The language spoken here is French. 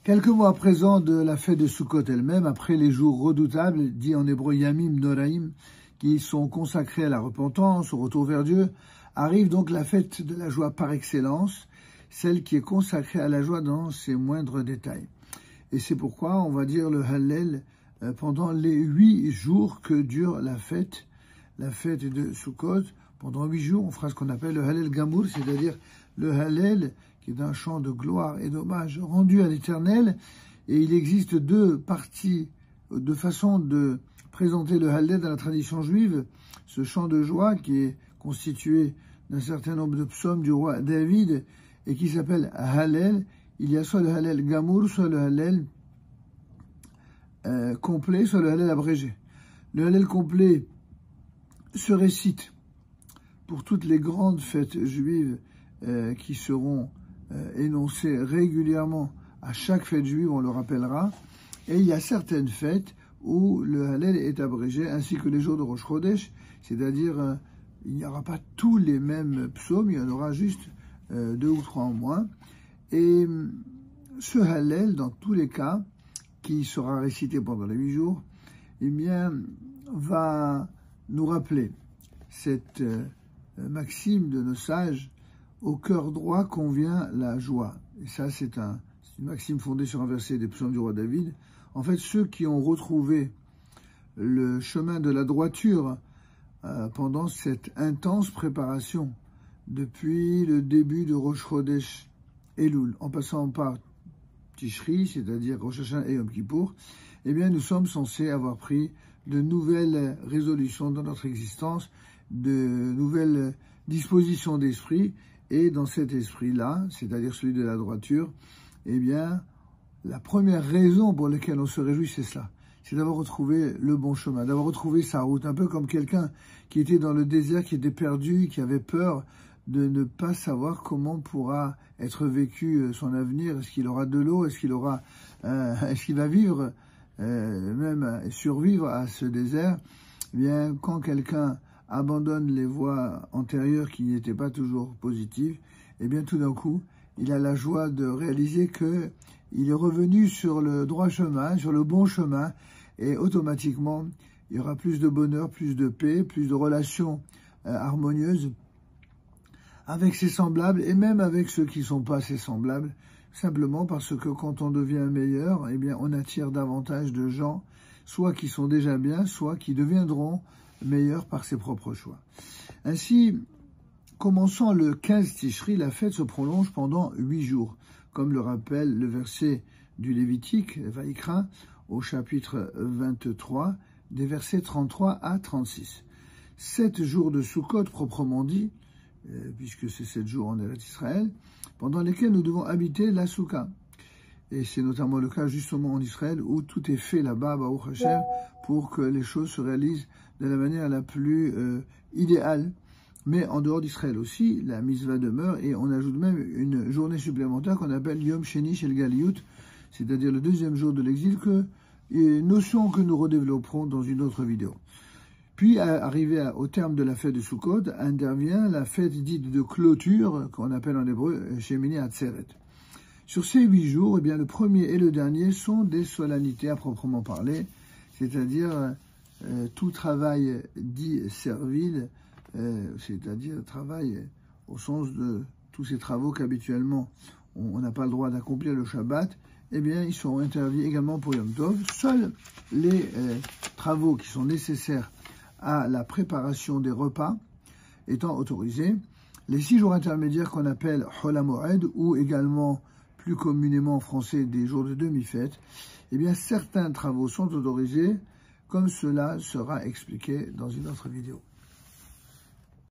Quelques mois à présent de la fête de Sukkot elle-même, après les jours redoutables, dits en hébreu Yamim Noraim, qui sont consacrés à la repentance, au retour vers Dieu, arrive donc la fête de la joie par excellence, celle qui est consacrée à la joie dans ses moindres détails. Et c'est pourquoi on va dire le Hallel pendant les 8 jours que dure la fête de Sukkot. Pendant 8 jours, on fera ce qu'on appelle le Hallel Gamour, c'est-à-dire le Hallel qui est un chant de gloire et d'hommage rendu à l'Éternel. Et il existe deux parties, deux façons de présenter le Hallel dans la tradition juive. Ce chant de joie qui est constitué d'un certain nombre de psaumes du roi David et qui s'appelle Hallel. Il y a soit le Hallel Gamour, soit le Hallel complet, soit le Hallel abrégé. Le Hallel complet se récite pour toutes les grandes fêtes juives qui seront énoncées régulièrement à chaque fête juive, on le rappellera. Et il y a certaines fêtes où le Hallel est abrégé, ainsi que les jours de Rosh Chodesh, c'est-à-dire il n'y aura pas tous les mêmes psaumes, il y en aura juste 2 ou 3 en moins. Et ce Hallel, dans tous les cas, qui sera récité pendant les 8 jours, eh bien, va nous rappeler cette maxime de nos sages: au cœur droit convient la joie. Et ça, c'est une maxime fondée sur un verset des psaumes du roi David. En fait, ceux qui ont retrouvé le chemin de la droiture pendant cette intense préparation, depuis le début de Rosh Chodesh Elul, en passant par Tishri, c'est-à-dire Rosh Hashanah et Yom Kippour, eh bien, nous sommes censés avoir pris de nouvelles résolutions dans notre existence, de nouvelles dispositions d'esprit, et dans cet esprit-là, c'est-à-dire celui de la droiture, eh bien, la première raison pour laquelle on se réjouit, c'est cela. C'est d'avoir retrouvé le bon chemin, d'avoir retrouvé sa route, un peu comme quelqu'un qui était dans le désert, qui était perdu, qui avait peur de ne pas savoir comment pourra être vécu son avenir. Est-ce qu'il aura de l'eau? Est-ce qu'il va vivre, même survivre à ce désert? Eh bien, quand quelqu'un abandonne les voies antérieures qui n'étaient pas toujours positives, eh bien, tout d'un coup, il a la joie de réaliser que il est revenu sur le droit chemin, sur le bon chemin, et automatiquement, il y aura plus de bonheur, plus de paix, plus de relations harmonieuses avec ses semblables et même avec ceux qui ne sont pas ses semblables, simplement parce que quand on devient meilleur, eh bien, on attire davantage de gens, soit qui sont déjà bien, soit qui deviendront meilleurs par ses propres choix. Ainsi, commençant le 15 Tishri, la fête se prolonge pendant 8 jours, comme le rappelle le verset du Lévitique, Vaïkra, au chapitre 23, des versets 33 à 36. 7 jours de Sukkot proprement dit, puisque c'est 7 jours en Eretz Israël, pendant lesquels nous devons habiter la Soukha. Et c'est notamment le cas justement en Israël, où tout est fait là-bas, Baruch Hashem, pour que les choses se réalisent de la manière la plus idéale. Mais en dehors d'Israël aussi, la mitzvah demeure, et on ajoute même une journée supplémentaire qu'on appelle Yom Sheni Shel Galiyut, c'est-à-dire le 2e jour de l'exil, notion que nous redévelopperons dans une autre vidéo. Puis, arrivé au terme de la fête de Sukkot, intervient la fête dite de clôture, qu'on appelle en hébreu Shemini Atzeret. Sur ces 8 jours, eh bien, le premier et le dernier sont des solennités à proprement parler, c'est-à-dire tout travail dit servile, c'est-à-dire travail au sens de tous ces travaux qu'habituellement on n'a pas le droit d'accomplir le Shabbat, eh bien, ils seront interdits également pour Yom Tov. Seuls les travaux qui sont nécessaires à la préparation des repas étant autorisés. Les 6 jours intermédiaires qu'on appelle Hol HaMoed, ou également plus communément en français des jours de demi-fête, eh bien, certains travaux sont autorisés, comme cela sera expliqué dans une autre vidéo.